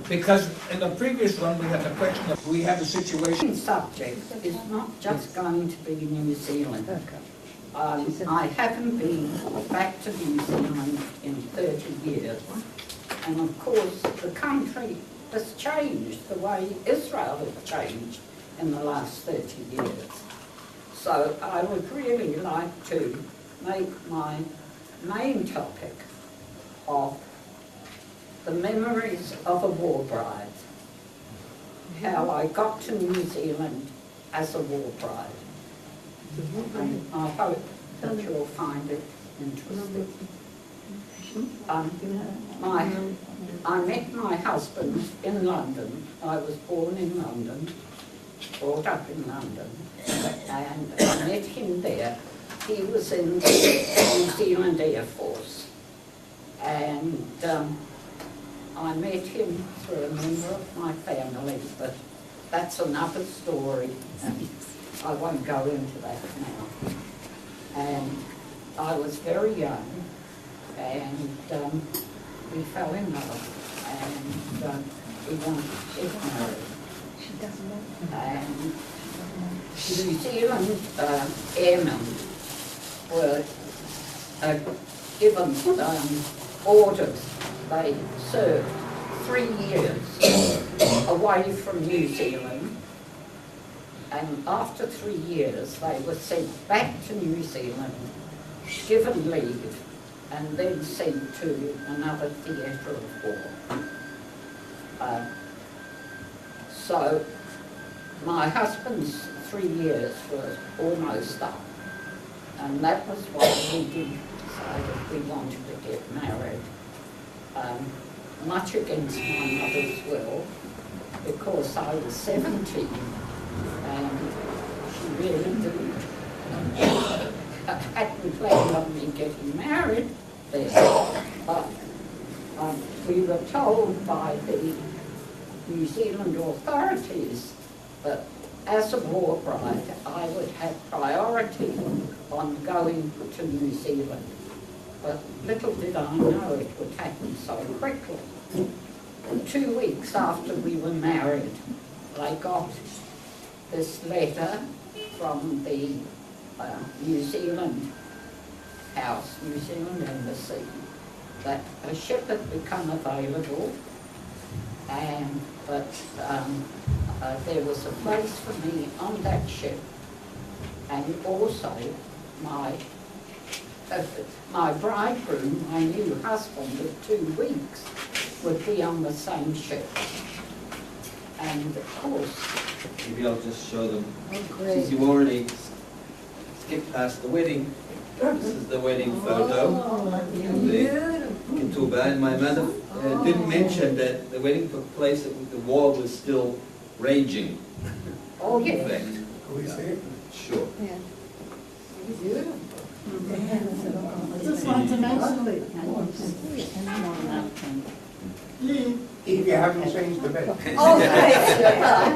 Because in the previous one, we had the question of, we have a situation. Subject is not just going to be New Zealand. I haven't been back to New Zealand in 30 years. And of course, the country has changed the way Israel has changed in the last 30 years. So I would really like to make my main topic of the memories of a war bride. How I got to New Zealand as a war bride. And I hope that you'll find it interesting. I met my husband in London. I was born in London, brought up in London, and I met him there. He was in the New Zealand Air Force, and I met him through a member of my family, but that's another story, and I won't go into that now. And I was very young, and we fell in love, and we wanted to get married. And New Zealand airmen were given orders. They served 3 years away from New Zealand, and after 3 years they were sent back to New Zealand, given leave, and then sent to another theatre of war. So my husband's 3 years was almost up, and that was why we did decide that we wanted to get married. Much against my mother's will, because I was 17 and she really didn't hadn't planned on me getting married then, but we were told by the New Zealand authorities that as a war bride I would have priority on going to New Zealand. But little did I know it would happen so quickly. 2 weeks after we were married, I got this letter from the New Zealand House, New Zealand Embassy, that a ship had become available, and that there was a place for me on that ship, and also my bridegroom, my new husband of 2 weeks, would be on the same ship. And of course... Maybe I'll just show them. Oh, great. Since you already skipped past the wedding, this is the wedding photo. Kituba. And my mother didn't mention that the wedding took place, the war was still raging. Oh, In yes. fact. Can we see it? Sure. Yeah. I just want to mention, If you haven't changed the bed. Oh,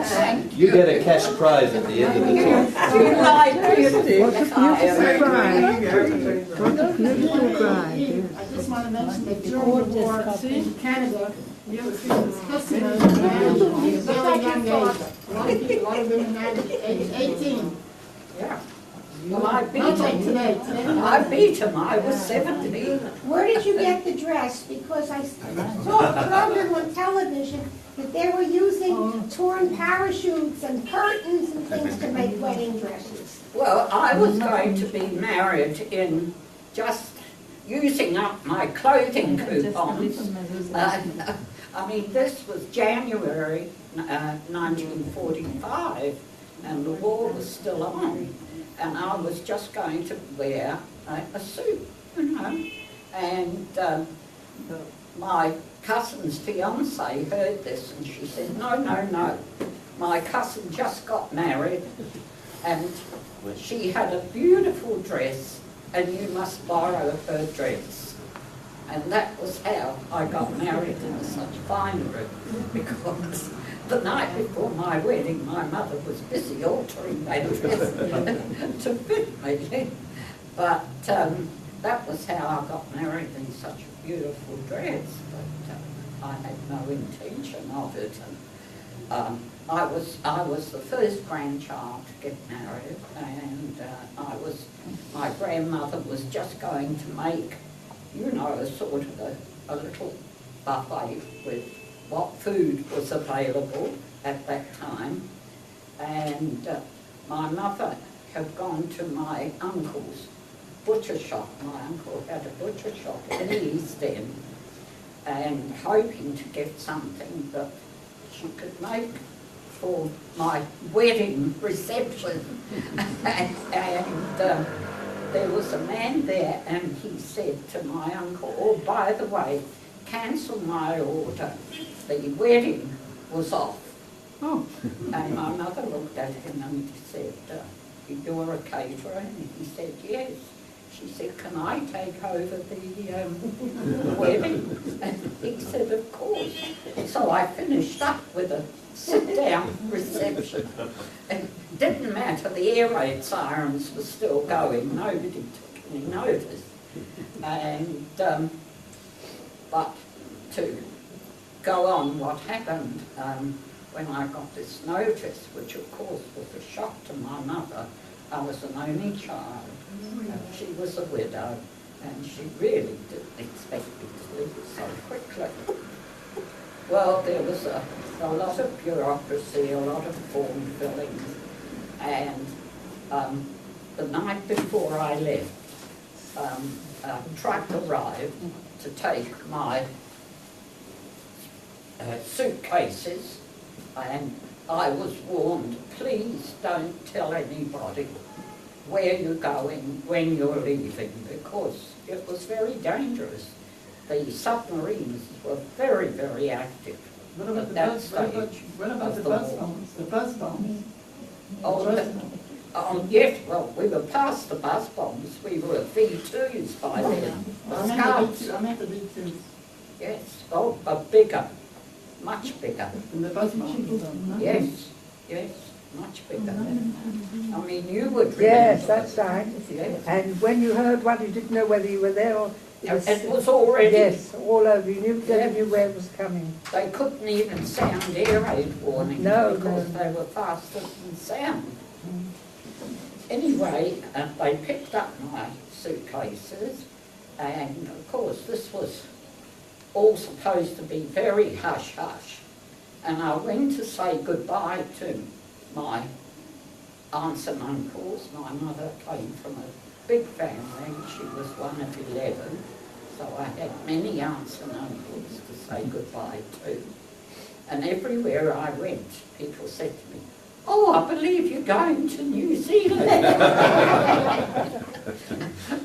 thank You get a cash prize at the end of the talk. you. Like What a beautiful bride. If you haven't changed the What bed. a beautiful bride. I just want to mention that during the war in Canada, you have customers married at a very young age. A lot of women married at age 18. Yeah. Well, I beat Not like him. today. Today, I beat him. I was 17. Where did you get the dress? Because I saw a program on television that they were using torn parachutes and curtains and things to make wedding dresses. Well, I was going to be married in just using up my clothing coupons. I mean, this was January 1945, and the war was still on. And I was just going to wear a suit, you know. And my cousin's fiancée heard this, and she said, no, no, no. My cousin just got married, and she had a beautiful dress, and you must borrow her dress. And that was how I got married in such finery, because the night before my wedding, my mother was busy altering that dress to fit me. But that was how I got married in such a beautiful dress. But I had no intention of it. And, I was the first grandchild to get married, and my grandmother was just going to make, you know, a sort of a little buffet with what food was available at that time. And my mother had gone to my uncle's butcher shop. My uncle had a butcher shop in the East End, and hoping to get something that she could make for my wedding reception. and there was a man there, and he said to my uncle, "Oh, by the way, cancel my order. The wedding was off." Oh. And my mother looked at him and said, "You're a caterer?" And he said, "Yes." She said, "Can I take over the wedding?" And he said, "Of course." So I finished up with a sit-down reception. It didn't matter, the air raid sirens were still going, nobody took any notice. And, but to go on, what happened when I got this notice, which of course was a shock to my mother. I was an only child. She was a widow, and she really didn't expect me to leave so quickly. Well, there was a lot of bureaucracy, a lot of form filling, and the night before I left, a truck arrived to take my suitcases, and I was warned, please don't tell anybody where you're going, when you're leaving, because it was very dangerous. The submarines were very, very active What about at the that bus, stage. what about the of the bus war. bombs? The bus bombs? Oh, Bus the- bombs. Yes, well, we were past the bus bombs. We were at V2s by then. The I Scouts, meant the big two. yes, oh, but bigger, much bigger. And the bus bombs. Yes, yes, much bigger. I mean, you would remember. Yes, that's right. Yes. And when you heard one, you didn't know whether you were there or... It was already, Yes, all over. You never Yeah. knew where it was coming. they couldn't even sound air raid warnings No, because no. they were faster than sound. Anyway, they picked up my suitcases, and of course this was all supposed to be very hush-hush. And I went to say goodbye to my aunts and uncles. My mother came from a big family, she was one of 11, so I had many aunts and uncles to say goodbye to. And everywhere I went, people said to me, "Oh, I believe you're going to New Zealand."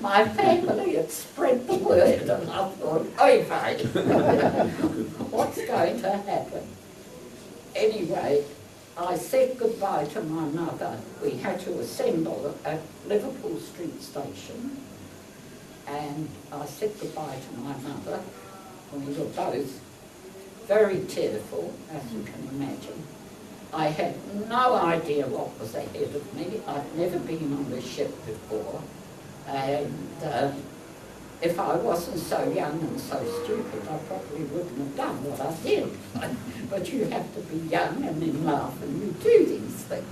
My family had spread the word, and I thought, okay, what's going to happen? Anyway, I said goodbye to my mother. We had to assemble at Liverpool Street Station, and I said goodbye to my mother. We were both very tearful, as you can imagine. I had no idea what was ahead of me. I'd never been on a ship before, and if I wasn't so young and so stupid, I probably wouldn't have done what I did. But you have to be young and in love, and you do these things.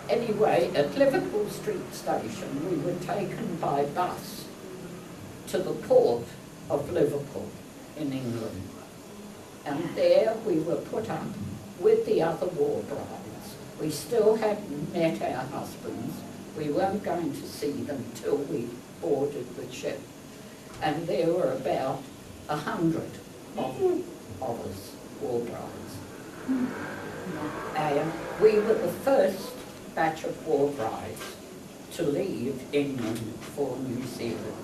Anyway, at Liverpool Street Station, we were taken by bus to the port of Liverpool in England. And there we were put up with the other war brides. We still hadn't met our husbands. We weren't going to see them till we boarded the ship. And there were about 100 of us, war brides. And we were the first batch of war brides to leave England for New Zealand.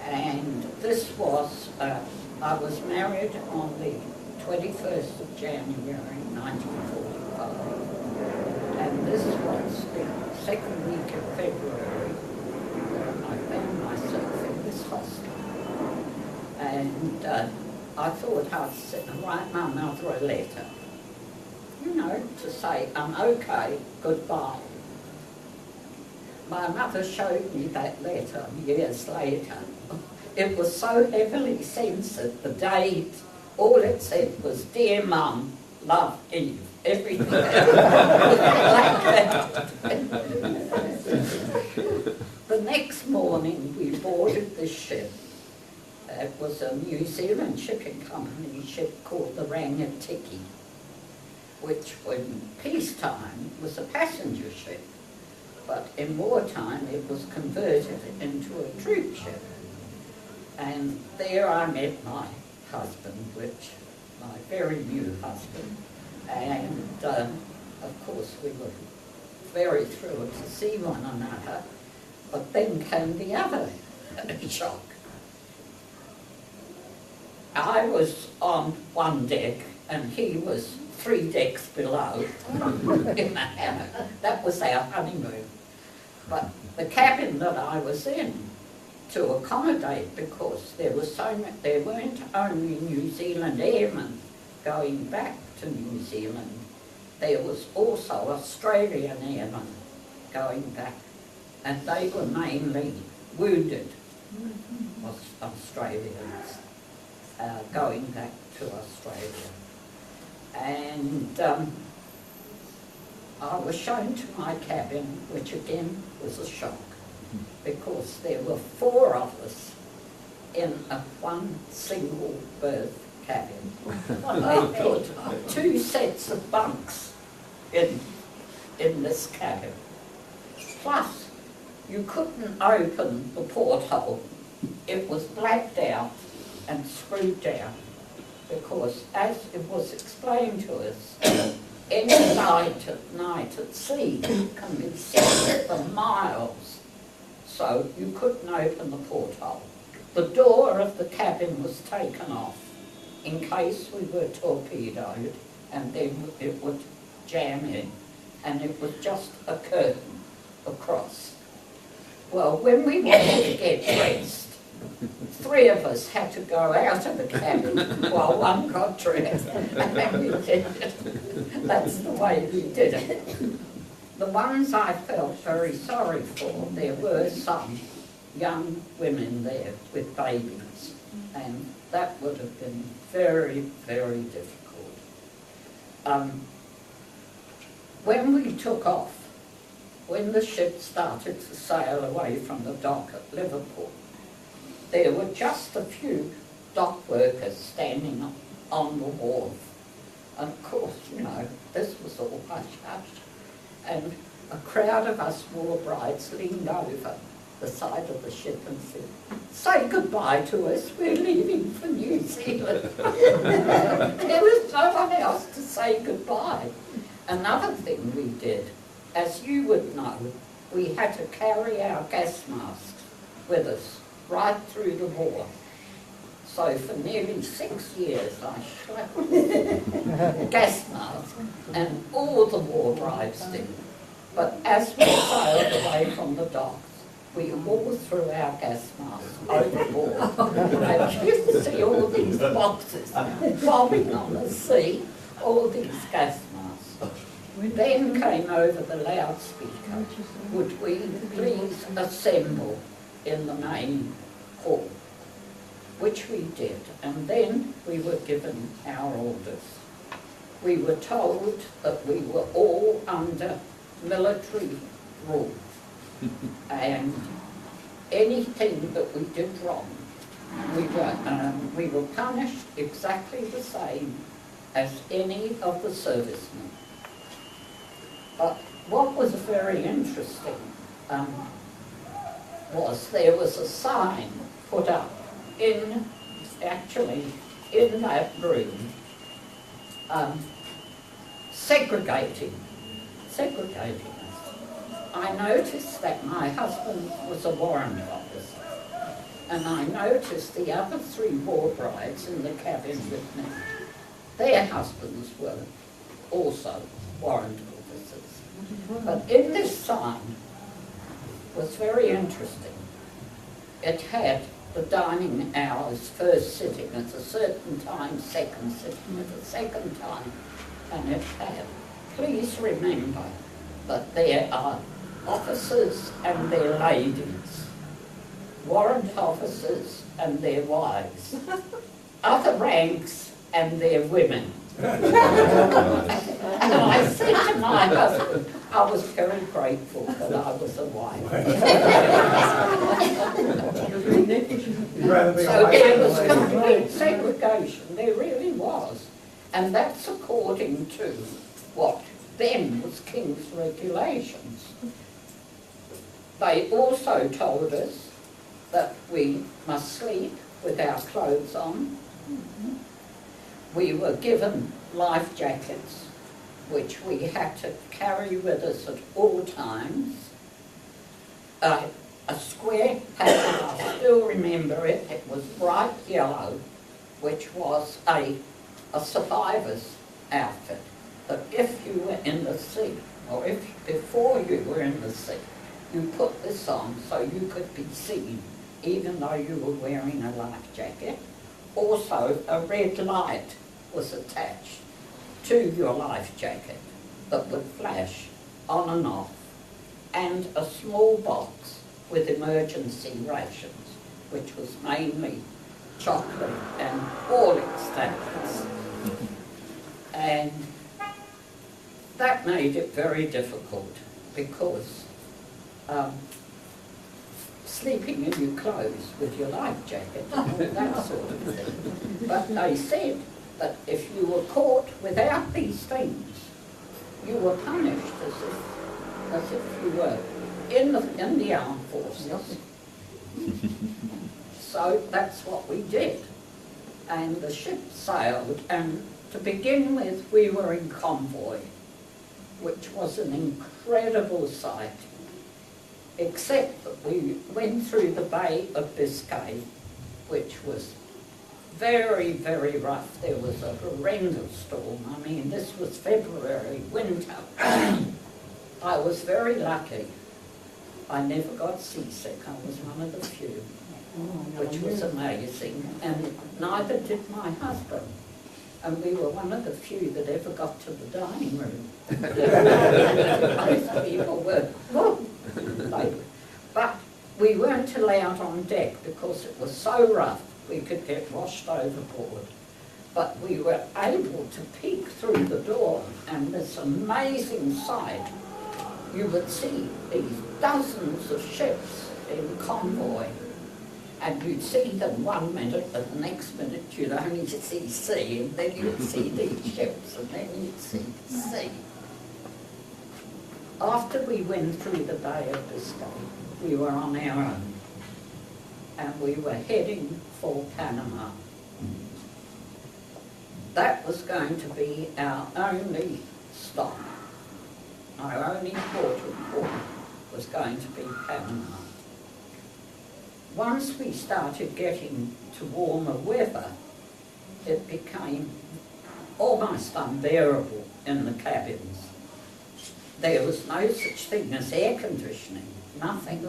And this was, I was married on the 21st of January 1945. And this was the second week of February where I found myself in this hostel. And I thought I'd write my mother a letter, you know, to say I'm okay, goodbye. My mother showed me that letter years later. it was so heavily censored, the date, all it said was, "Dear Mum, love Eve." Everything like that. The next morning we boarded the ship. It was a New Zealand shipping company ship called the Rangatiki, which when peacetime was a passenger ship, but in wartime it was converted into a troop ship. And there I met my husband, my very new husband, and of course we were very thrilled to see one another, but then came the other shock. I was on one deck and he was 3 decks below in the hammock. That was our honeymoon. But the cabin that I was in, to accommodate, because there weren't only New Zealand airmen going back to New Zealand, there was also Australian airmen going back, and they were mainly wounded Australians going back to Australia. And I was shown to my cabin, which again was a shock, because there were 4 of us in a one single berth cabin. They put 2 sets of bunks in this cabin. Plus, you couldn't open the porthole. It was blacked out and screwed down, because as it was explained to us, any light at night at sea can be seen for miles, so you couldn't open the porthole. The door of the cabin was taken off in case we were torpedoed, and then it would jam in, and it was just a curtain across. Well, when we wanted to get dressed, 3 of us had to go out of the cabin while one got dressed, and we did it. That's the way we did it. The ones I felt very sorry for, there were some young women there with babies, and that would have been very, very difficult. When we took off, when the ship started to sail away from the dock at Liverpool, there were just a few dock workers standing on the wharf. And of course, you know, this was all hush-hush. And a crowd of us war brides leaned over the side of the ship and said, "Say goodbye to us, we're leaving for New Zealand." There was no one else to say goodbye. Another thing we did, as you would know, we had to carry our gas masks with us right through the war. So for nearly 6 years I slept with a gas mask, and all the war brides did. But as we sailed away from the docks, we all threw our gas masks overboard. And you can see all these boxes bobbing on the sea, all these gas masks. Then came over the loudspeaker, "Would we please assemble in the main hall?" Which we did, and then we were given our orders. We were told that we were all under military rule, and anything that we did wrong, we were punished exactly the same as any of the servicemen. But what was very interesting was there was a sign put up in that room, segregating us. I noticed that my husband was a warrant officer, and I noticed the other 3 war brides in the cabin with me. Their husbands were also warrant officers. But in this sign was very interesting. It had the dining hours, first sitting at a certain time, second sitting at a second time, and it had, "Please remember that there are officers and their ladies." warrant officers and their wives, other ranks and their women. And I said to my husband, I was very grateful that I was a wife. You'd rather be a So wife there than a was lady. complete segregation, there really was. And that's according to what then was King's regulations. They also told us that we must sleep with our clothes on. We were given life jackets, which we had to carry with us at all times. A square pattern, I still remember it, it was bright yellow, which was a survivor's outfit. That if you were in the sea, or if before you were in the sea, you put this on so you could be seen, even though you were wearing a life jacket. Also, a red light was attached to your life jacket that would flash on and off, and a small box with emergency rations, which was mainly chocolate and Horlicks tablets. And that made it very difficult because sleeping in your clothes with your life jacket and all that sort of thing. But they said that if you were caught without these things, you were punished as if you were in the armed forces. So that's what we did. And the ship sailed, and to begin with, we were in convoy, which was an incredible sight, except that we went through the Bay of Biscay, which was very, very rough. There was a horrendous storm. I mean, this was February, winter. I was very lucky. I never got seasick. I was one of the few, which was amazing. And neither did my husband. And we were one of the few that ever got to the dining room. Most people were, but we weren't allowed on deck because it was so rough we could get washed overboard. But we were able to peek through the door, and this amazing sight, you would see these dozens of ships in convoy. And you'd see them 1 minute, but the next minute you'd only see sea, and then you'd see these ships, and then you'd see the sea. After we went through the Bay of Biscay, we were on our own, and we were heading for Panama. That was going to be our only stop. Our only port of call was going to be Panama. Once we started getting to warmer weather, it became almost unbearable in the cabins. There was no such thing as air conditioning, nothing,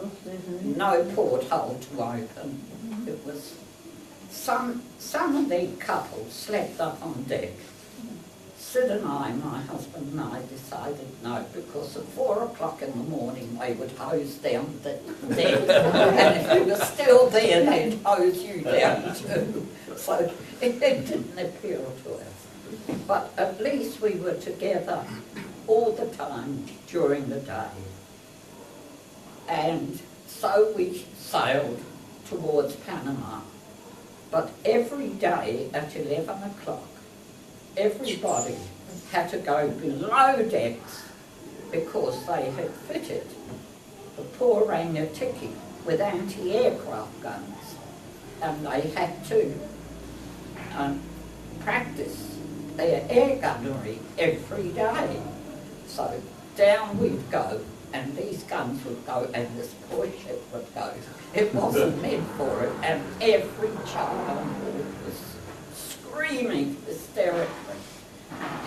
no porthole to open. It was, some of the couples slept up on deck. Sid and I, my husband and I, decided no, because at 4 o'clock in the morning they would hose down the deck, and if you were still there, they'd hose you down too. So it didn't appeal to us. But at least we were together all the time during the day. And so we sailed towards Panama. But every day at 11 o'clock, everybody had to go below decks because they had fitted the poor Rangatiki with anti-aircraft guns, and they had to practice their air gunnery every day. So down we'd go, and these guns would go, and this poor ship would go. It wasn't meant for it, and every child on board was screaming hysterically.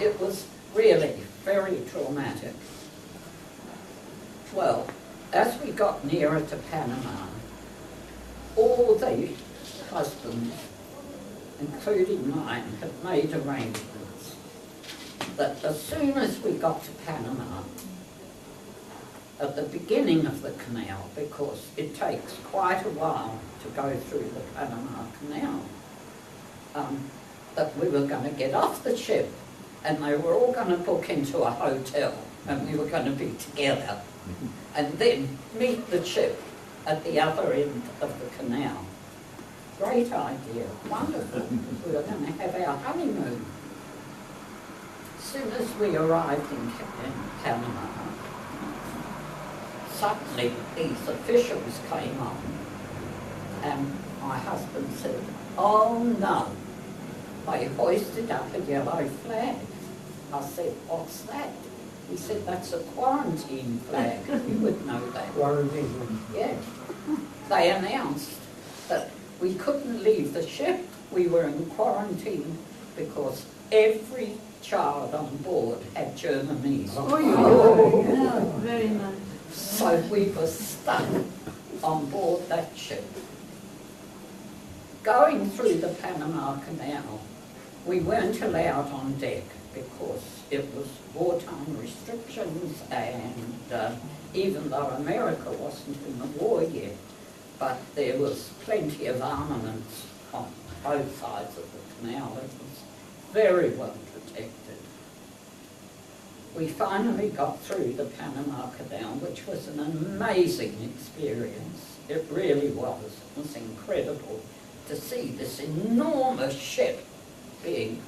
It was really very traumatic. Well, as we got nearer to Panama, all the husbands, including mine, had made arrangements that as soon as we got to Panama, at the beginning of the canal because it takes quite a while to go through the Panama Canal. That we were going to get off the ship and they were all going to book into a hotel and we were going to be together and then meet the ship at the other end of the canal. Great idea, wonderful. We were going to have our honeymoon. As soon as we arrived in Panama, suddenly these officials came on and my husband said, "Oh no, they hoisted up a yellow flag." I said, "What's that?" He said, "That's a quarantine flag." You would know that. Quarantine. Yeah. They announced that we couldn't leave the ship. We were in quarantine because every child on board had Germanese. Oh, very nice. So we were stuck on board that ship. Going through the Panama Canal, we weren't allowed on deck because it was wartime restrictions and even though America wasn't in the war yet, but there was plenty of armaments on both sides of the canal. It was very well protected. We finally got through the Panama Canal, which was an amazing experience. It really was. It was incredible to see this enormous ship being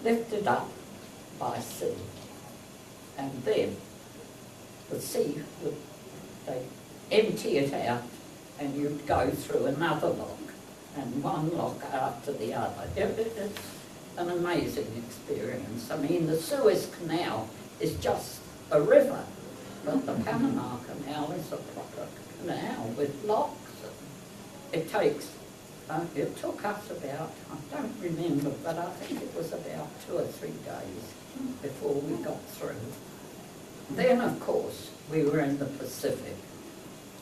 lifted up by sea. And then the sea would, they empty it out and you'd go through another lock and one lock after the other. It's an amazing experience. I mean, the Suez Canal is just a river, but the Panama Canal is a proper canal with locks. It took us about, I don't remember, but I think it was about 2 or 3 days before we got through. Then, of course, we were in the Pacific,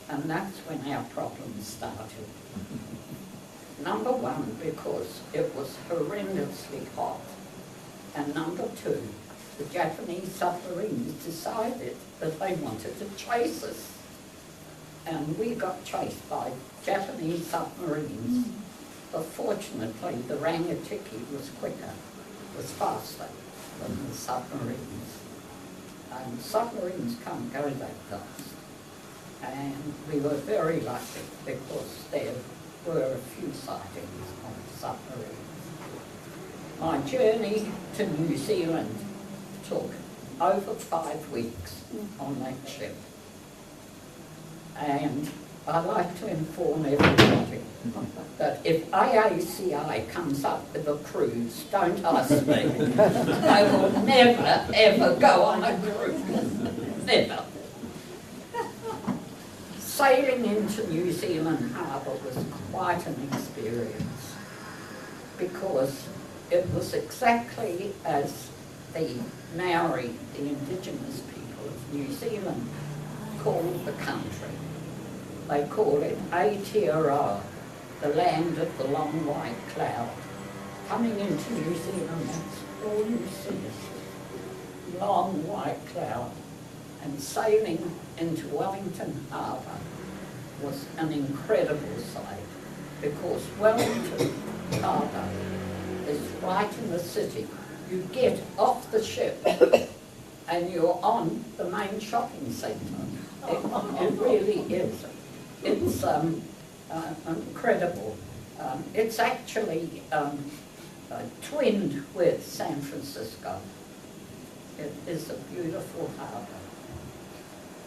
and that's when our problems started. Number one, because it was horrendously hot, and number two, the Japanese submarines decided that they wanted to chase us. And we got chased by Japanese submarines. But fortunately, the Rangatiki was quicker, was faster than the submarines. And submarines can't go that fast. And we were very lucky because there were a few sightings of submarines. My journey to New Zealand took over 5 weeks on that ship. And I'd like to inform everybody that if AACI comes up with a cruise, don't ask me. I will never, ever go on a cruise. Never. Sailing into New Zealand harbour was quite an experience because it was exactly as the Maori, the indigenous people of New Zealand, called the country. They call it Aotearoa, the land of the long white cloud. Coming into New Zealand, that's all you see is long white cloud. And sailing into Wellington Harbour was an incredible sight because Wellington Harbour is right in the city. You get off the ship and you're on the main shopping centre. It really is. It's incredible. It's actually twinned with San Francisco. It is a beautiful harbour.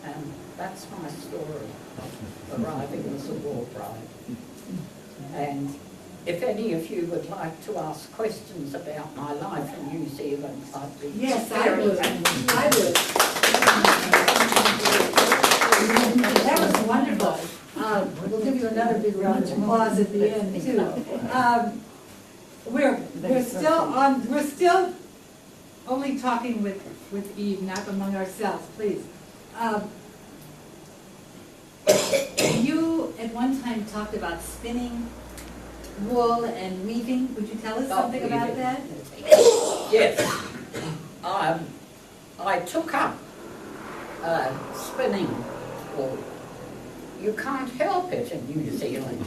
And that's my story of arriving as a war bride. And if any of you would like to ask questions about my life in New Zealand, I'd be Yes, I very would. happy. I would. That was wonderful. We'll give you another big round of applause at the end too. We're still only talking with Eve, not among ourselves, please. You at one time talked about spinning wool and weaving. Would you tell us something about that? Yes. I took up spinning wool. You can't help it in New Zealand.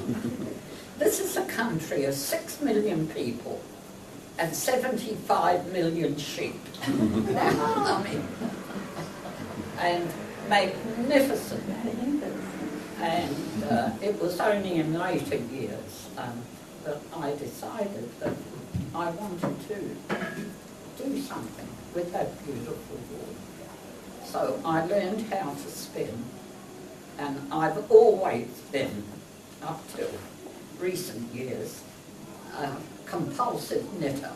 This is a country of 6 million people and 75 million sheep. I mean, and magnificent. And it was only in later years that I decided that I wanted to do something with that beautiful wool. So I learned how to spin, and I've always been, up till recent years, a compulsive knitter.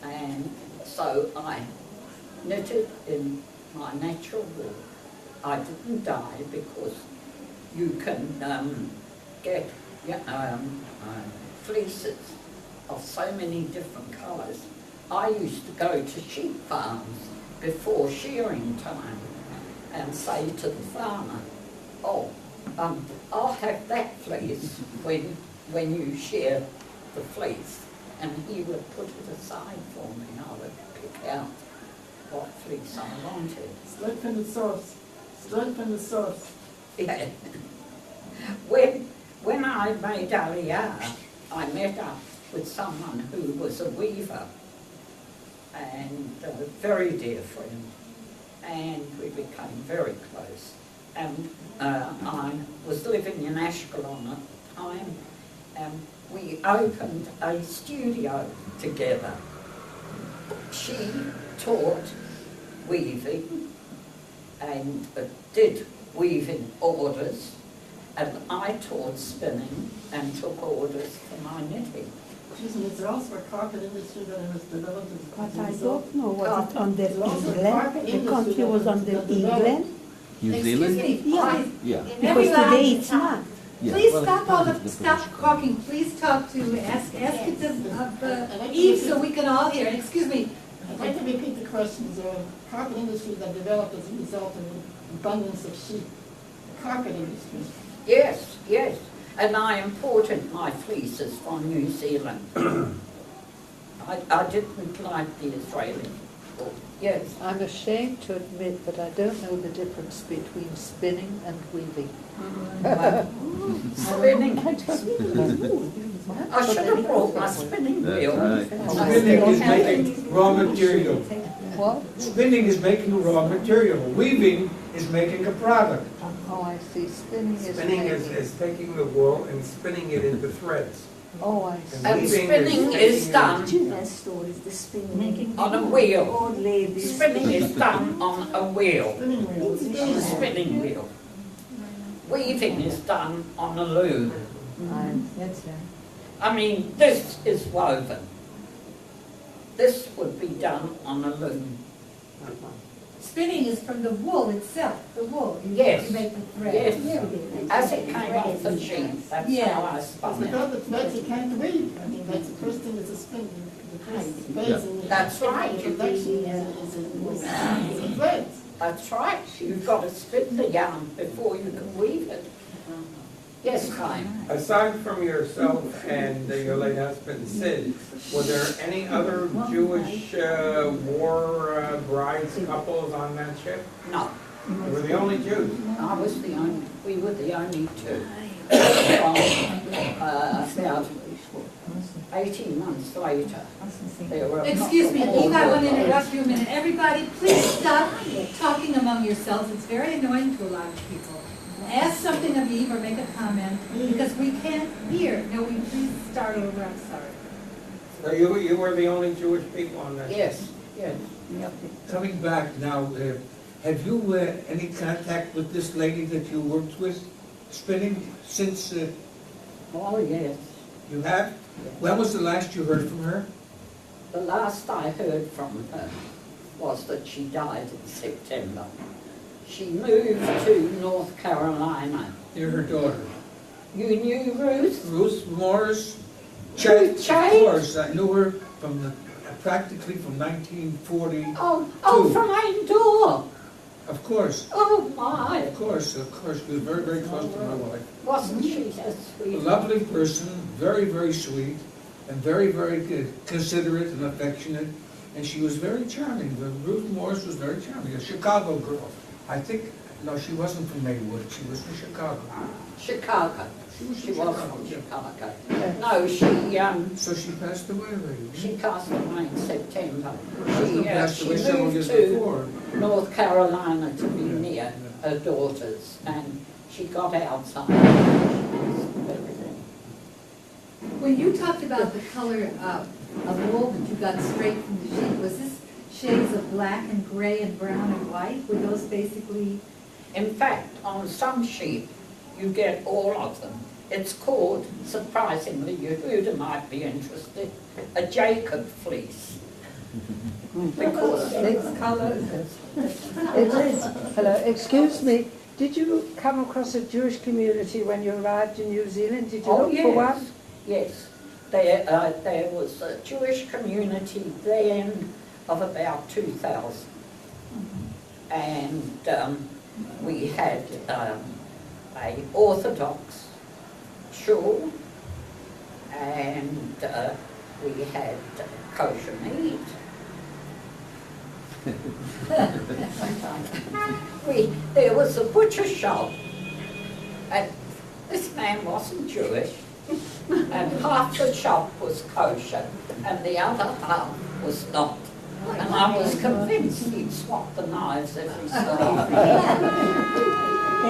And so I knitted in my natural wool. I didn't dye because you can get fleeces of so many different colours. I used to go to sheep farms before shearing time and say to the farmer, oh, I'll have that fleece when you shear the fleece. And he would put it aside for me, and I would pick out what fleece I wanted. Straight from the source. Straight from the source. Yeah. When I made Aliyah, I met up with someone who was a weaver and a very dear friend, and we became very close. And I was living in Ashkelon at the time, and we opened a studio together. She taught weaving and did weaving orders, and I taught spinning and took orders for my knitting. Excuse me, is there also a carpet industry that has developed as But I result? don't know, was it under Also England? The country was under England? New Zealand? Excuse me, Yeah. Yeah. Because today it's not. Yeah. Please Well, stop all the, it's stop different. talking, please talk to, ask it of Eve so we can all hear. Excuse me, I'd like to repeat the questions. Carpet industry that developed as a result of an abundance of sheep. Carpet industry. Yes, yes. And I imported my fleeces from New Zealand. I didn't like the Israeli wool. Yes. I'm ashamed to admit that I don't know the difference between spinning and weaving. Well, spinning. I should have brought my spinning That's wheel. right. Spinning is making raw material. What? Spinning is making raw material. Weaving is making a product. Oh, I see, spinning is Spinning making. is taking the wool and spinning it into threads. Oh, I see. And And weaving spinning is taking done making on a wheel. Spinning is done on a wheel, Spinning wheels. on a spinning wheel. Weaving is done on a loom. That's right. I mean, this is woven. This would be done on a loom. Spinning is from the wool itself, the wool. Yes. You make the thread. Yes, as it came off the sheet, that's Yeah. how I spun it. Without the threads, you can't weave. I mean, that's the first thing is a spin. The first phase in the That's right. introduction is the threads. That's right, you've got to spin the yarn before you can weave it. Yes, Chaim? Aside from yourself and your late husband Sid, were there any other Jewish war brides couples on that ship? No, You were the only Jews. I was the only, we were the only two. About 18 months later, there were... a Excuse me, couple Eve, I want to more interrupt you a minute. Everybody, please stop talking among yourselves. It's very annoying to a lot of people. Ask something of Eve or make a comment, because we can't hear. No, we please start over, I'm sorry. So you were the only Jewish people on that ship? Yes, yes. Coming back now, have you any contact with this lady that you worked with, spinning, since Oh, yes. you have? When was the last you heard from her? The last I heard from her was that she died in September. She moved to North Carolina. You're her daughter. You knew Ruth? Ruth Morris? Ruth Of Chase? course, I knew her from practically from 1940. Oh, from Endor. Of course, Oh, my. of course. She was very, very close to my wife. Wasn't she a A sweet? lovely person, very, very sweet, and very, very good, considerate and affectionate. And she was very charming. Ruth Morris was very charming, a Chicago girl. I think, no, she wasn't from Maywood, she was from Chicago. Chicago. She was She from was Chicago, from yeah. Chicago. No, she, So she passed away already. she passed away in September. She passed She away several moved years to before. North Carolina to be near her daughters, and she got Alzheimer's. When you talked about the color of wool that you got straight from the sheep, was this shades of black and gray and brown and white? Were those basically, In fact, on some sheep, you get all of them. It's called, surprisingly, Yehuda might be interested, a Jacob fleece. Because Six colours. Hello, excuse me, did you come across a Jewish community when you arrived in New Zealand? Did you Oh, look for one? yes. There was a Jewish community then of about 2,000. And we had a Orthodox shul, and we had kosher meat. There was a butcher shop, and this man wasn't Jewish, and half the shop was kosher, and the other half was not. And I was convinced he'd swap the knives every so often.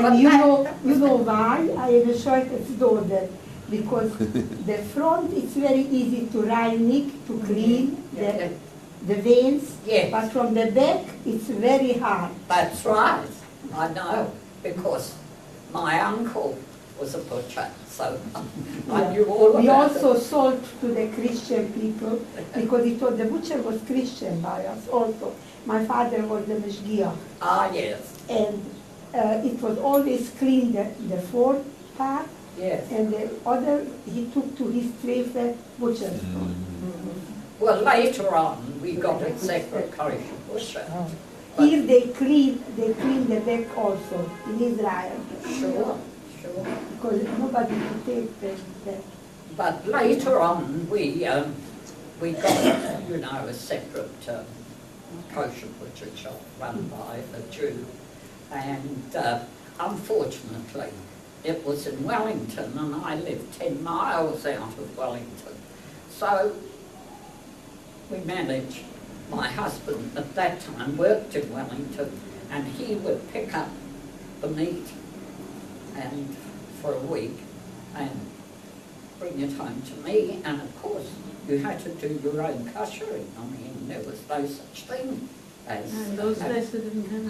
And you know why? I have a short story. Because the front is very easy to reinig, to clean the veins. Yes. But from the back, it's very hard. That's right, I know, because my uncle was a butcher, so I knew all about We it. also sold to the Christian people because it was, the butcher was Christian by us also. My father was the Meshgiach. Ah, yes, And it was always clean the fourth part, yes. and the other he took to his trade butcher. Well, later on, we got a separate kosher butcher. Here they clean the back also in Israel. Sure, sure. Because nobody could take the But later on, we got, a separate kosher butcher shop run by a Jew. And unfortunately, it was in Wellington, and I lived 10 miles out of Wellington. So we managed, my husband at that time worked in Wellington, and he would pick up the meat and for a week and bring it home to me. And of course, you had to do your own koshering. I mean, there was no such thing as...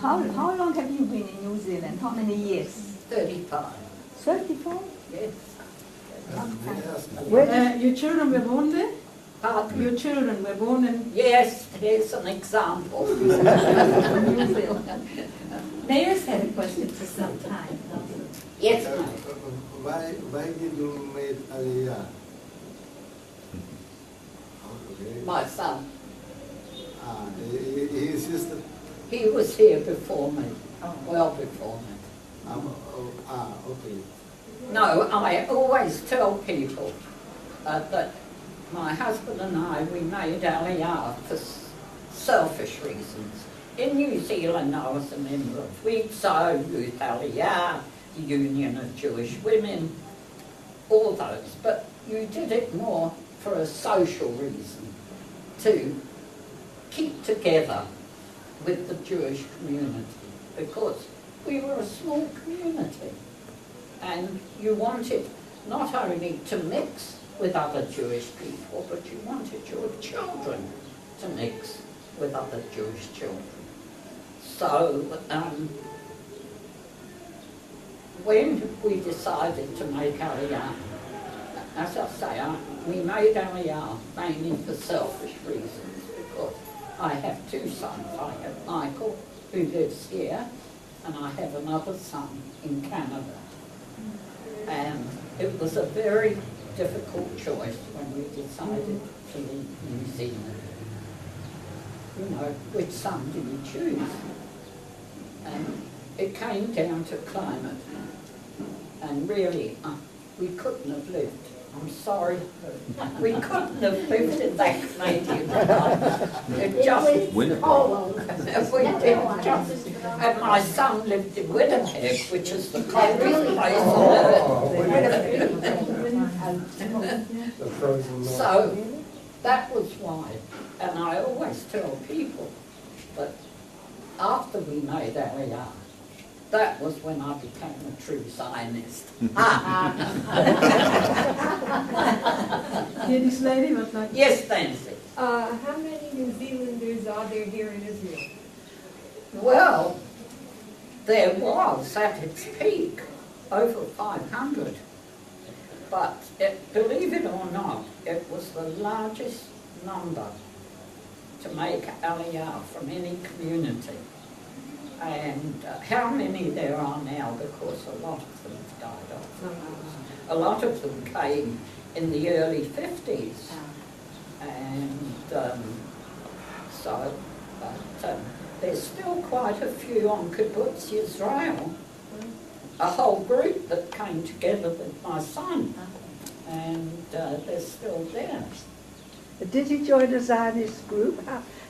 How long have you been in New Zealand? How many years? 35, 35? yes. Your children were born there? Pardon? Your children were born in? Yes, here's an example. Mayor's had a question for some time. Yes, ma'am. Why did you make Aliyah? Okay. My son, He insisted. he was here before me, well before me. Okay. No, I always tell people that my husband and I, we made Aliyah for selfish reasons. In New Zealand, I was a member of WITSO, Youth Aliyah, the Union of Jewish Women, all those. But you did it more for a social reason, to keep together with the Jewish community, because we were a small community. And you wanted not only to mix with other Jewish people, but you wanted your children to mix with other Jewish children. So when we decided to make Aliyah, as I say, we made Aliyah mainly for selfish reasons, because I have two sons. I have Michael, who lives here, and I have another son in Canada. And it was a very difficult choice when we decided to leave New Zealand. You know, which son do you choose? And it came down to climate. And really, we couldn't have lived I'm sorry, we couldn't have lived in that Canadian life. It just, if we did just, and my son lived in Winnipeg, which is the coldest place on earth. The frozen north. So, that was why, and I always tell people that after we made Aliyah, that was when I became a true Zionist. Hier, this lady was like... Yes, Nancy. How many New Zealanders are there here in Israel? Well, there was at its peak over 500. But believe it or not, it was the largest number to make Aliyah from any community. And how many there are now, because a lot of them have died off. A lot of them came in the early 50s. And there's still quite a few on Kibbutz Yisrael, a whole group that came together with my son, and they're still there. Did he join a Zionist group?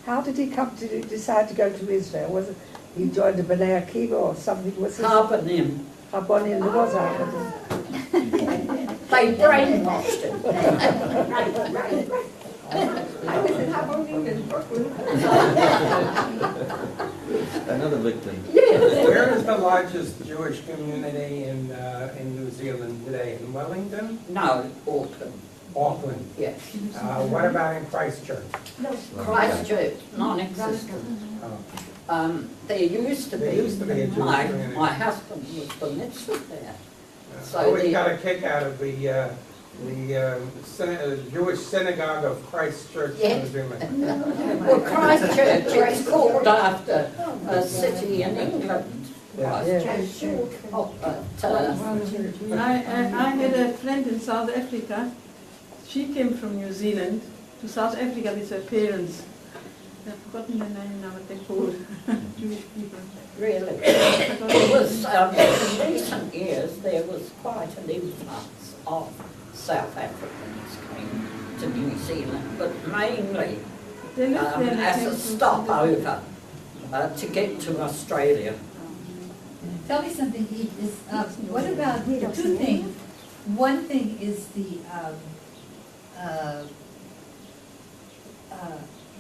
How did he come to decide to go to Israel? Was it he joined the B'nai Akiva or something? Was it Harbonim. Harbonim, there was They brainwashed him. I was in Harbonim in Brooklyn. Another victim. Where is the largest Jewish community in New Zealand today? In Wellington? No, Auckland. Auckland. Yes. What about in Christchurch? Christchurch, non-existent. There used to be. There used to be a Jewish community. My husband was the mitzvah there. I always got a kick out of the Jewish Synagogue of Christchurch, Yes. New Zealand. Well, Christchurch, it's called after a city in England. Christchurch. Oh, but, I had a friend in South Africa. She came from New Zealand to South Africa with her parents. I've forgotten the name now, what they're called. Jewish people. Really? It was, in recent years, there was quite an influx of South Africans came to New Zealand, but mainly as a stopover to get to Australia. Tell me something, Eve, what about the two things? One thing is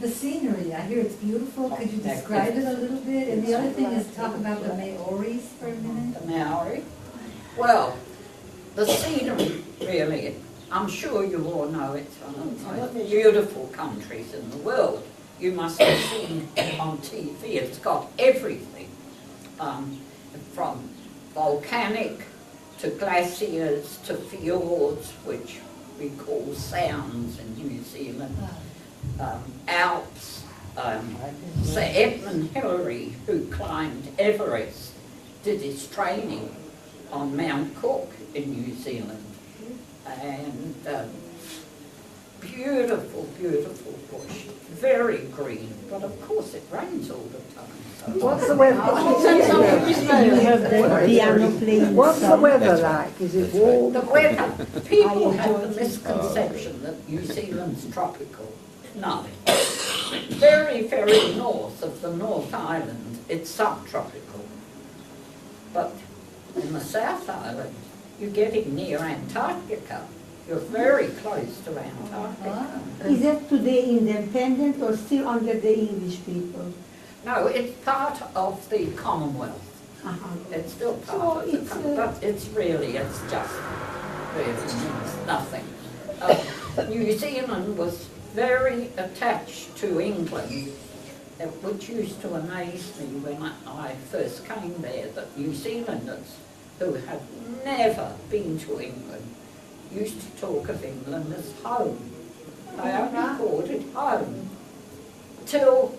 the scenery. I hear it's beautiful. Could you describe it a little bit? And the other thing is talk about the Maoris for a minute. The Maori? Well, the scenery, really, I'm sure you all know it's one of the most beautiful countries in the world. You must have seen it on TV. It's got everything, from volcanic to glaciers to fjords, which we call sounds in New Zealand, Alps. Sir Edmund Hillary, who climbed Everest, did his training on Mount Cook in New Zealand. And beautiful, beautiful bush, very green, but of course it rains all the time. So. What's the weather? You have the piano playing. What's the weather like? Is it warm? The weather, people have the misconception that New Zealand's tropical. No. Very, very north of the North Island, it's subtropical. But in the South Island, you're getting near Antarctica. You're very close to Antarctica. Is that today independent or still under the English people? No, it's part of the Commonwealth. It's still part of the Commonwealth, but it's just really means nothing. New Zealand was very attached to England, which used to amaze me when I first came there, that New Zealanders who had never been to England used to talk of England as home. They only called it home till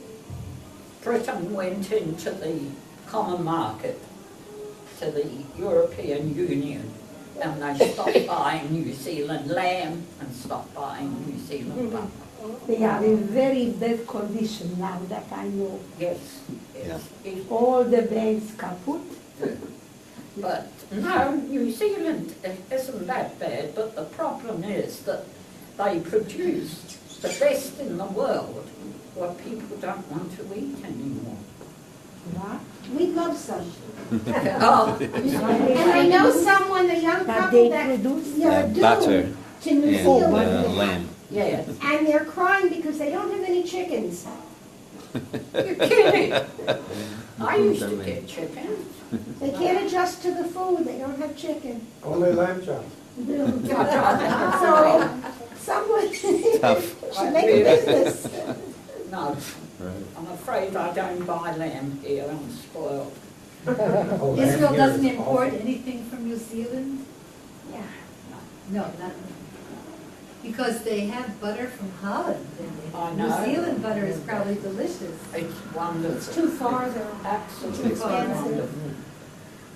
Britain went into the common market, to the European Union, and they stopped buying New Zealand lamb and stopped buying New Zealand butter. They are in very bad condition now that I know. Yes, yes. All the banks kaput. But no, New Zealand isn't that bad, but the problem is that they produce the best in the world what people don't want to eat anymore. We'd love some. Oh, And I know someone, a young But couple they that produce butter to New and Zealand, lamb. yes. and they're crying because they don't have any chickens. You're kidding. I used to get chicken. They can't adjust to the food, they don't have chicken. Only lamb chops. So, someone should make a business. No, Right. I'm afraid I don't buy lamb here, I'm spoiled. Israel doesn't import anything from New Zealand? Yeah. No, not, because they have butter from Holland. I and know. New Zealand butter is probably delicious. It's wonderful. It's too far though. Absolutely Too far. wonderful.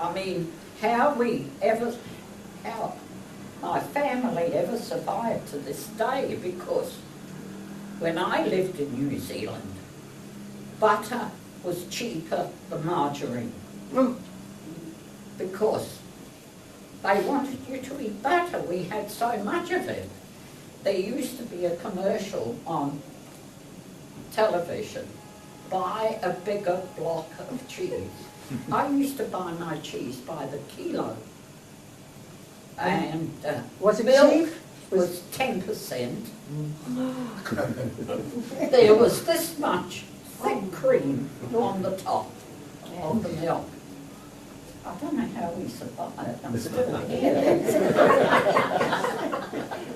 I mean, how my family ever survived to this day, because when I lived in New Zealand, butter was cheaper than margarine. Because they wanted you to eat butter. We had so much of it. There used to be a commercial on television, buy a bigger block of cheese. I used to buy my cheese by the kilo. And Was it milk cheap? was 10%. There was this much thick cream on the top of the milk. I don't know how we survived. I'm still here.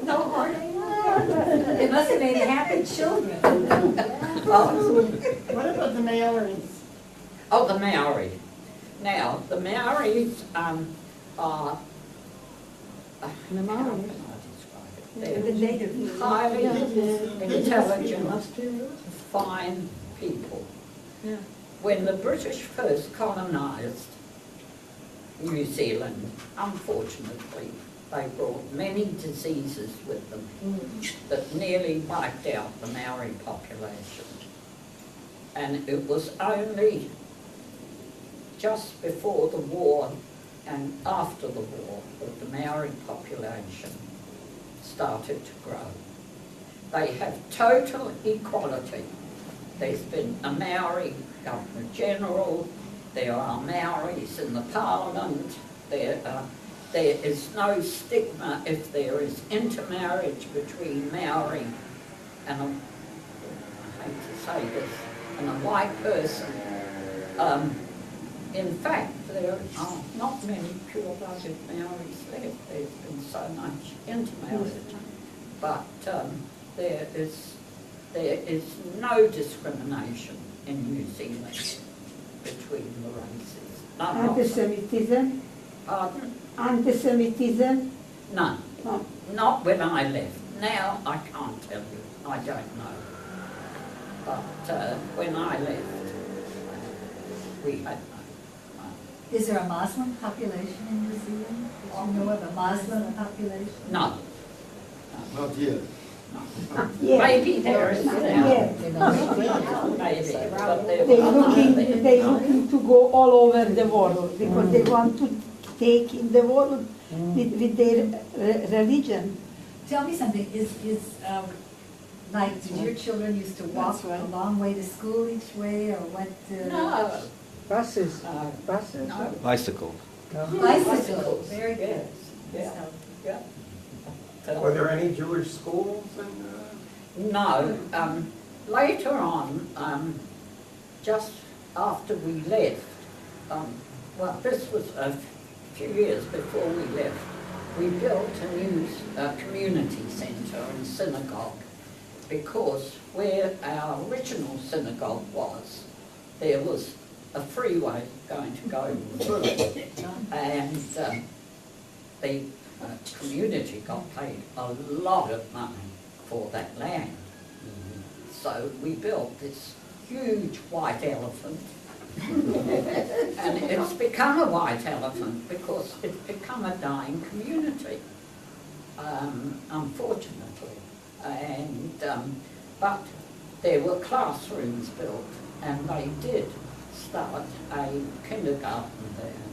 No heartache. They must have made happy children. What about the Maoris? Oh, the Maori. Now, the Maoris are, how can I describe it? The native. They're highly intelligent, fine people. Yeah. When the British first colonised New Zealand, unfortunately, they brought many diseases with them that nearly wiped out the Maori population. And it was only just before the war and after the war that the Maori population started to grow. They have total equality. There's been a Maori Governor General, there are Maoris in the Parliament, there is no stigma if there is intermarriage between Maori and I hate to say this, and a white person. In fact, there are not many pure-blooded Maoris left. There's been so much intermarriage. But there is no discrimination in New Zealand between the races. None of them. Anti-Semitism? Pardon? Anti-Semitism? None. No. Not when I left. Now I can't tell you. I don't know. But when I left, we had none. Is there a Muslim population in New Zealand? Do you know of a Muslim population? No. Not yet. Yeah. Maybe there is now. Yeah. Maybe, but there They are none there. looking to go all over the world because they want to take in the world with their religion. Tell me something, like, did your children used to walk a long way to school each way, or what? No. Buses. Buses. No. Bicycle. Bicycles, very good. Yeah. So, Yeah. Were there any Jewish schools in, No. Later on, just after we left, well, this was a few years before we left, we built a new community centre and synagogue, because where our original synagogue was, there was a freeway going to go through it, and the community got paid a lot of money for that land. So we built this huge white elephant, and it's become a white elephant because it's become a dying community, unfortunately. And but there were classrooms built, and they did start a kindergarten there.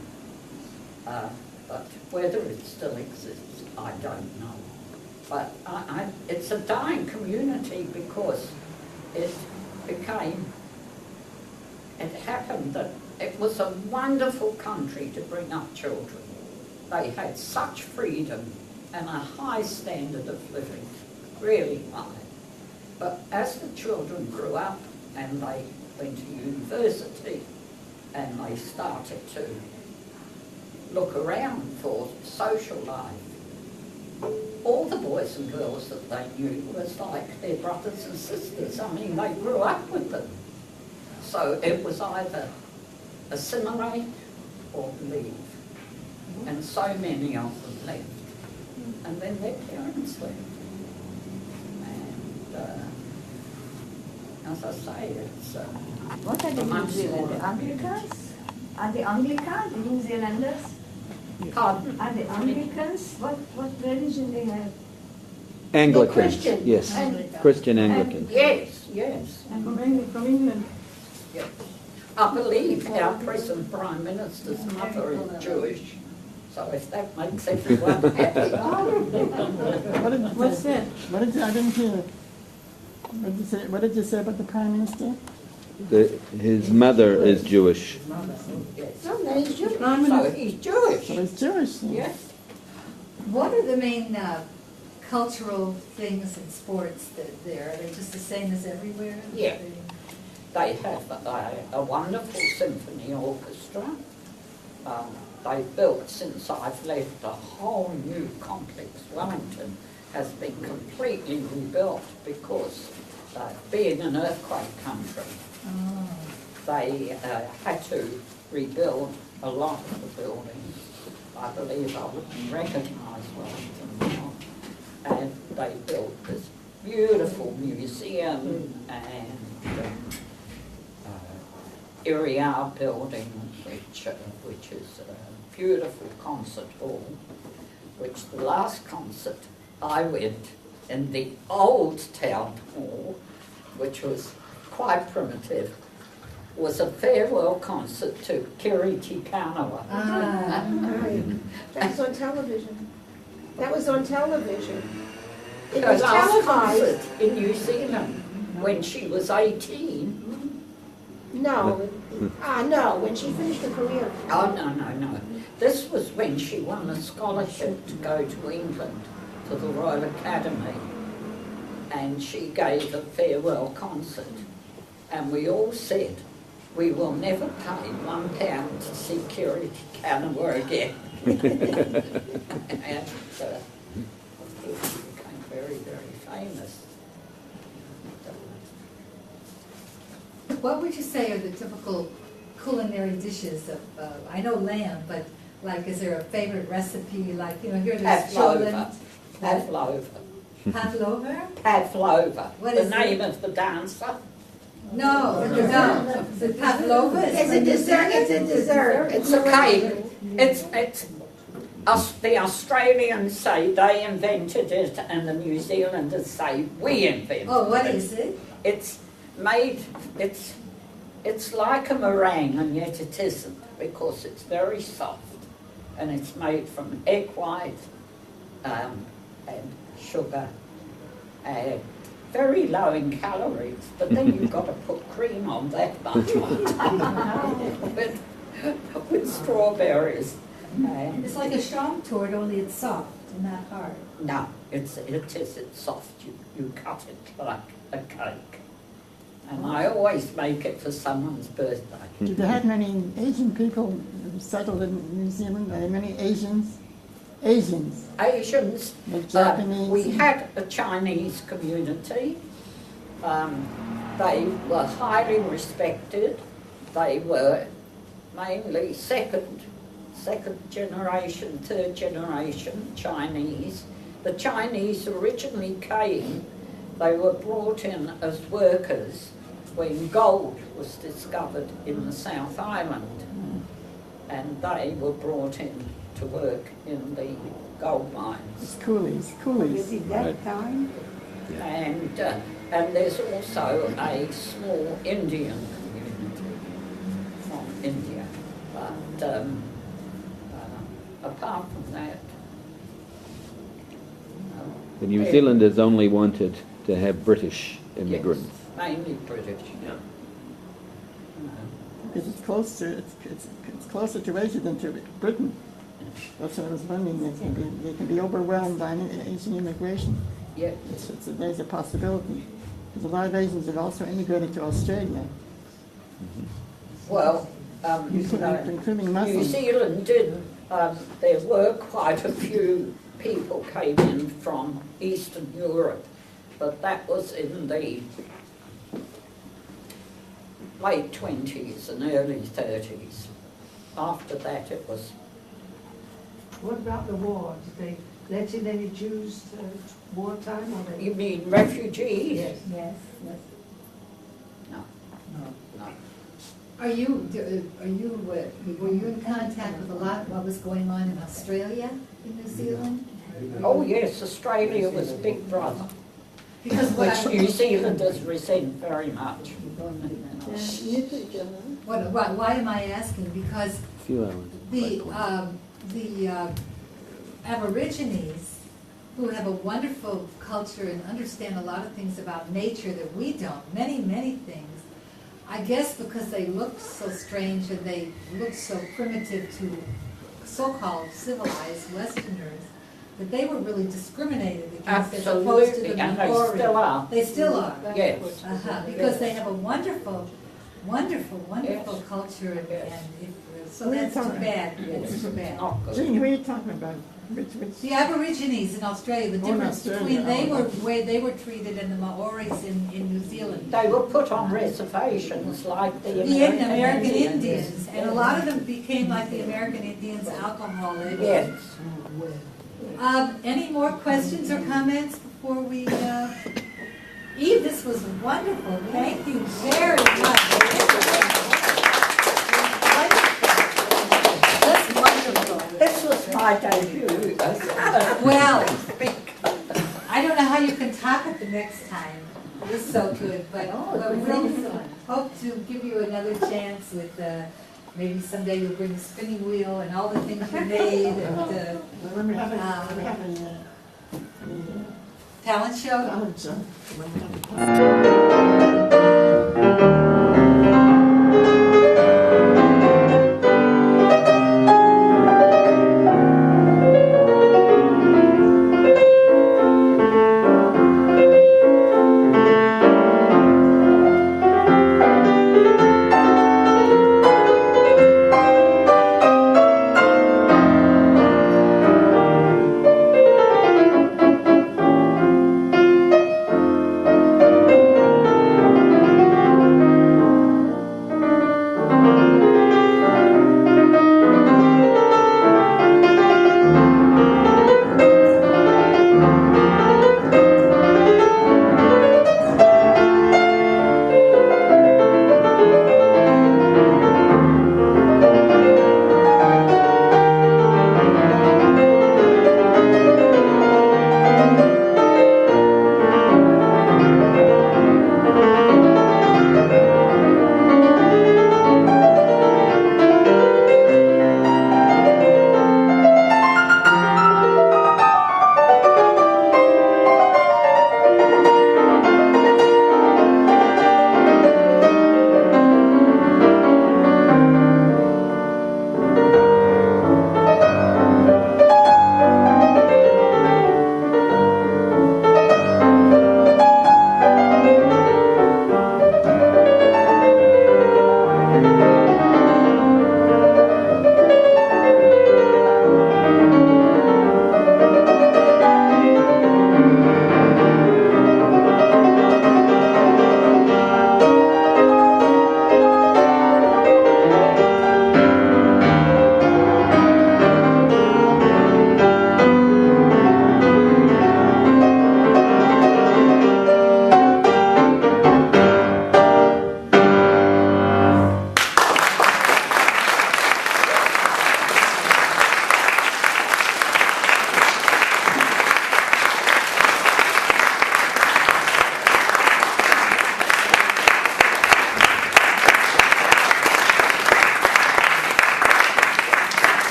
But whether it still exists, I don't know. But it's a dying community because it happened that it was a wonderful country to bring up children. They had such freedom and a high standard of living, really high. But as the children grew up and they went to university and they started to look around for social life, all the boys and girls that they knew was like their brothers and sisters. I mean, they grew up with them. So it was either assimilate or leave. And so many of them left. And then their parents left. And as I say, it's... What are the New Zealanders? Anglicans? Are the Anglicans, the New Zealanders? Pardon? Are the Anglicans? What religion they have? Anglicans, Christian. yes. Anglican. Christian Anglicans. Yes. And from England. Yes. I believe our present Prime Minister's mother is Jewish. So if that makes everyone happy. What's that? I didn't hear. What did you say about the Prime Minister? His mother is Jewish. Yes. Oh, then he's Jewish. So he's Jewish. So he's Jewish. Then. Yes. What are the main cultural things in sports that there? Are they just the same as everywhere? Yeah. They have a wonderful symphony orchestra. They've built, since I've left, a whole new complex. Wellington has been completely rebuilt because being an earthquake country, they had to rebuild a lot of the buildings. I believe I wouldn't recognise Wellington now. And they built this beautiful museum and Iriar building, which is a beautiful concert hall, which the last concert I went in the old town hall, which was quite primitive, was a farewell concert to Kiriti Kanawa. That was on television. That was on television. It Her was last televised. concert in New Zealand when she was 18. No, no, when she finished her career. Oh, no. This was when she won a scholarship to go to England, to the Royal Academy. And she gave a farewell concert. And we all said, we will never pay £1 to see Kiriti Kanawa again. And of course she became very, very famous. What would you say are the typical culinary dishes of, I know lamb, but like, is there a favorite recipe? Like, here there's Pavlova. Pavlova. Pavlova? Pavlova. What The is name it? of the dancer. No. The pavlova is... It's a dessert, it's a dessert. It's a cake. It's the Australians say they invented it and the New Zealanders say we invented it. Oh, what is it? It's made, it's like a meringue and yet it isn't because it's very soft and it's made from egg white and sugar and very low in calories, but then you've got to put cream on that much with strawberries. It's like a Schaumtorte, only it's soft and not hard. No, it's soft. You cut it like a cake. And I always make it for someone's birthday. Did they have many Asian people settled in New Zealand? Are there many Asians? Asians. The Japanese. We had a Chinese community. They were highly respected. They were mainly second generation, third generation Chinese. The Chinese originally came, they were brought in as workers when gold was discovered in the South Island. And they were brought in to work in the gold mines. Coolies. That time? And there's also a small Indian community from India. But The New Zealanders only wanted to have British immigrants. Yes, mainly British. Yeah. Because it's closer to Asia than to Britain. That's what I was wondering, they can be overwhelmed by Asian immigration. Yeah. There's a possibility. Because a lot of Asians have also immigrated to Australia. Well, including New Muslims. Zealand did, there were quite a few people came in from Eastern Europe, but that was in the late 20s and early 30s. After that it was... What about the war? Did they let in any Jews wartime? Or they... You mean refugees? Yes. Yes. No. No. Were you in contact with a lot of what was going on in Australia, in New Zealand? Oh yes, Australia was Big Brother, Because which New Zealanders resent very much. Why am I asking? Because A few hours. the Aborigines, who have a wonderful culture and understand a lot of things about nature that we don't, many, many things, I guess because they looked so strange and they looked so primitive to so-called civilized Westerners, that they were really discriminated against as opposed to the Absolutely, and they Maori. still are. They still are. Yes. Because they have a wonderful, wonderful culture, so that's too bad. It's too bad. Gene, who are you talking about? The Aborigines in Australia, the difference Australia, between where they were treated and the Maoris in New Zealand. They were put on reservations like the The American Indians. Indians, and a lot of them became like the American Indians, alcoholics. Yes. Any more questions or comments before we, Eve, this was wonderful. Thank you very much. That's wonderful. This was my debut. Well, I don't know how you can top it the next time. It was so good, but we'll hope to give you another chance with, maybe someday you'll bring the spinning wheel and all the things you made. And, When we have talent show? Talent show.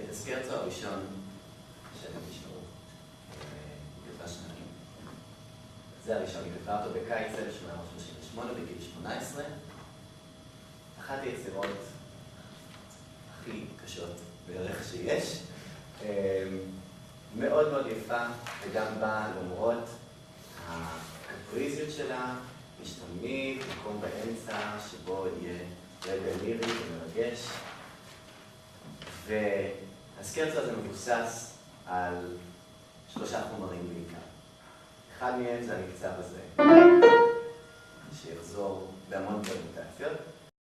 את הסקרצו הראשון שהם נשמעו כתבה שנתיים. זה הראשון, היא כתבה אותו בקיץ 1838 בגיל 18. אחת היצירות הכי קשות בערך שיש. מאוד מאוד יפה, וגם בה למרות הקפריזיות שלה, יש תמיד מקום באמצע שבו יהיה רגע לירי ומרגש. והסקרצו הזה מבוסס על 3 חומרים בעיקר. אחד מהם זה המקצב הזה, שיחזור בהמון פרמוטציות.